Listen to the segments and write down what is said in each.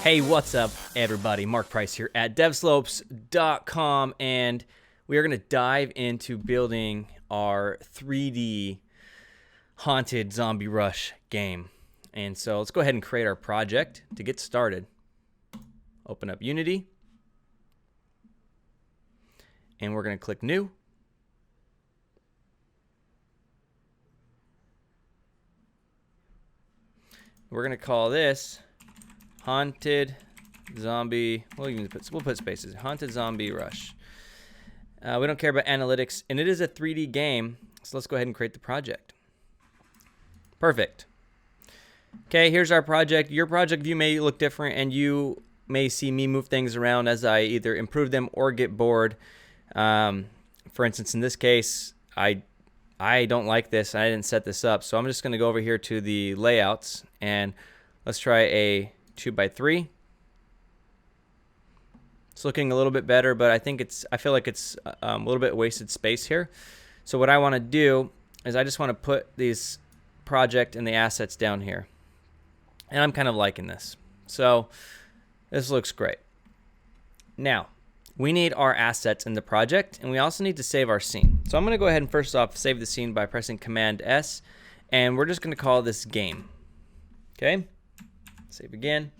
Hey, what's up, everybody? Mark Price here at Devslopes.com, and we are going to dive into building our 3D haunted zombie rush game. And so let's go ahead and create our project to get started. Open up Unity, and we're going to click New. We're going to call this Haunted Zombie, we'll put spaces, Haunted Zombie Rush. We don't care about analytics, and it is a 3D game, so let's go ahead and create the project. Perfect. Okay, here's our project. Your project view may look different, and you may see me move things around as I either improve them or get bored. For instance, in this case, I don't like this, and I didn't set this up, so I'm just going to go over here to the layouts, and let's try a 2x3. It's looking a little bit better, but I feel like it's a little bit wasted space here. So what I want to do is I just want to put these project and the assets down here, and I'm kind of liking this. So this looks great. Now we need our assets in the project, and we also need to save our scene. So I'm going to go ahead and first off save the scene by pressing Command S, and we're just going to call this game. Okay. Save again.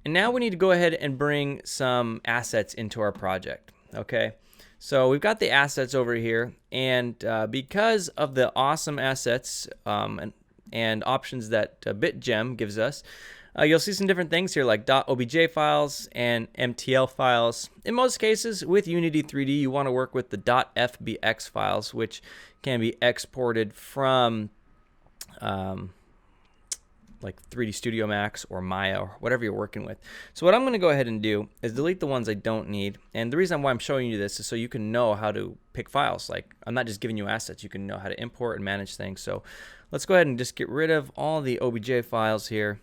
And now we need to go ahead and bring some assets into our project. Okay, so we've got the assets over here, and because of the awesome assets and options that BitGem gives us, you'll see some different things here like .obj files and MTL files. In most cases with Unity 3D, you want to work with the .fbx files, which can be exported from like 3D Studio Max or Maya or whatever you're working with. So what I'm going to go ahead and do is delete the ones I don't need. And the reason why I'm showing you this is so you can know how to pick files. Like, I'm not just giving you assets, you can know how to import and manage things. So let's go ahead and just get rid of all the OBJ files here.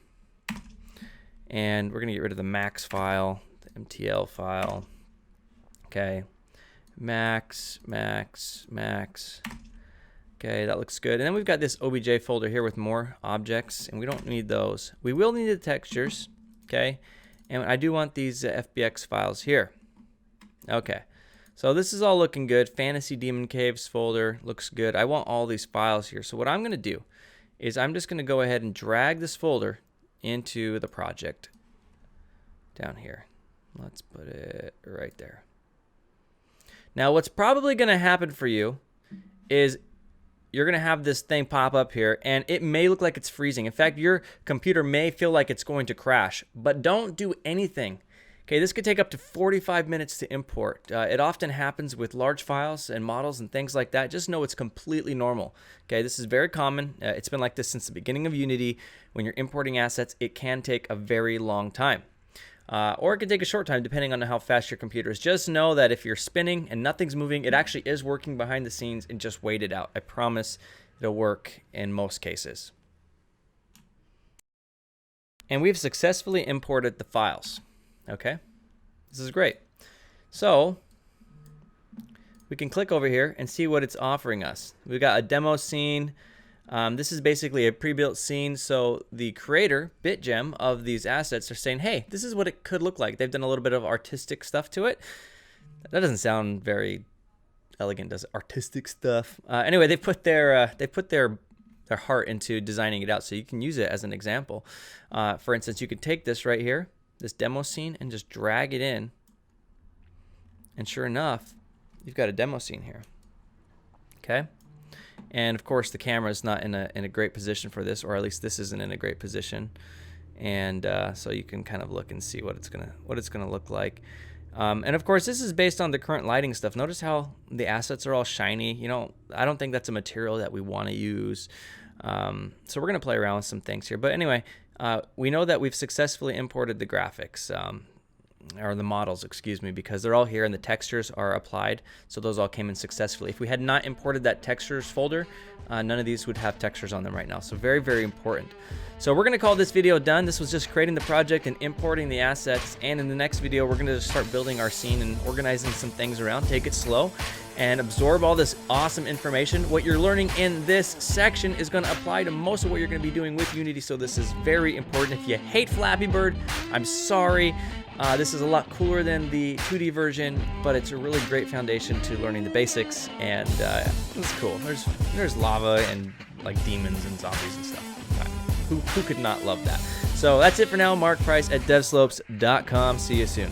And we're going to get rid of the max file, the MTL file. Okay, max. Okay, that looks good. And then we've got this OBJ folder here with more objects, and we don't need those. We will need the textures, okay? And I do want these FBX files here. Okay, so this is all looking good. Fantasy Demon Caves folder looks good. I want all these files here. So what I'm gonna do is I'm just gonna go ahead and drag this folder into the project down here. Let's put it right there. Now what's probably gonna happen for you is you're going to have this thing pop up here, and it may look like it's freezing. In fact, your computer may feel like it's going to crash, but don't do anything. Okay, this could take up to 45 minutes to import. It often happens with large files and models and things like that. Just know it's completely normal. Okay, this is very common. It's been like this since the beginning of Unity. When you're importing assets, it can take a very long time. Or it can take a short time depending on how fast your computer is. Just know that if you're spinning and nothing's moving, it actually is working behind the scenes, and just wait it out. I promise it'll work in most cases. And we've successfully imported the files. Okay, this is great. So we can click over here and see what it's offering us. We've got a demo scene. This is basically a pre-built scene, so the creator, BitGem, of these assets are saying, hey, this is what it could look like. They've done a little bit of artistic stuff to it. That doesn't sound very elegant, does it? Artistic stuff. Anyway, they put their heart into designing it out, so you can use it as an example. For instance, you could take this right here, this demo scene, and just drag it in, and sure enough, you've got a demo scene here. Okay. And of course the camera is not in a great position for this, or at least this isn't in a great position. And so you can kind of look and see what it's gonna look like. And of course this is based on the current lighting stuff. Notice how the assets are all shiny. You know, I don't think that's a material that we want to use. So we're gonna play around with some things here. But anyway, we know that we've successfully imported the graphics. Or the models, excuse me, because they're all here and the textures are applied, so those all came in successfully. If we had not imported that textures folder, none of these would have textures on them right now, so very, very important. So we're going to call this video done. This was just creating the project and importing the assets, and in the next video we're going to start building our scene and organizing some things around. Take it slow, and absorb all this awesome information. What you're learning in this section is going to apply to most of what you're going to be doing with Unity, so this is very important. If you hate Flappy Bird, I'm sorry. This is a lot cooler than the 2D version, but it's a really great foundation to learning the basics, and it's cool. There's lava and like demons and zombies and stuff. Who could not love that? So that's it for now. Mark Price at devslopes.com. See you soon.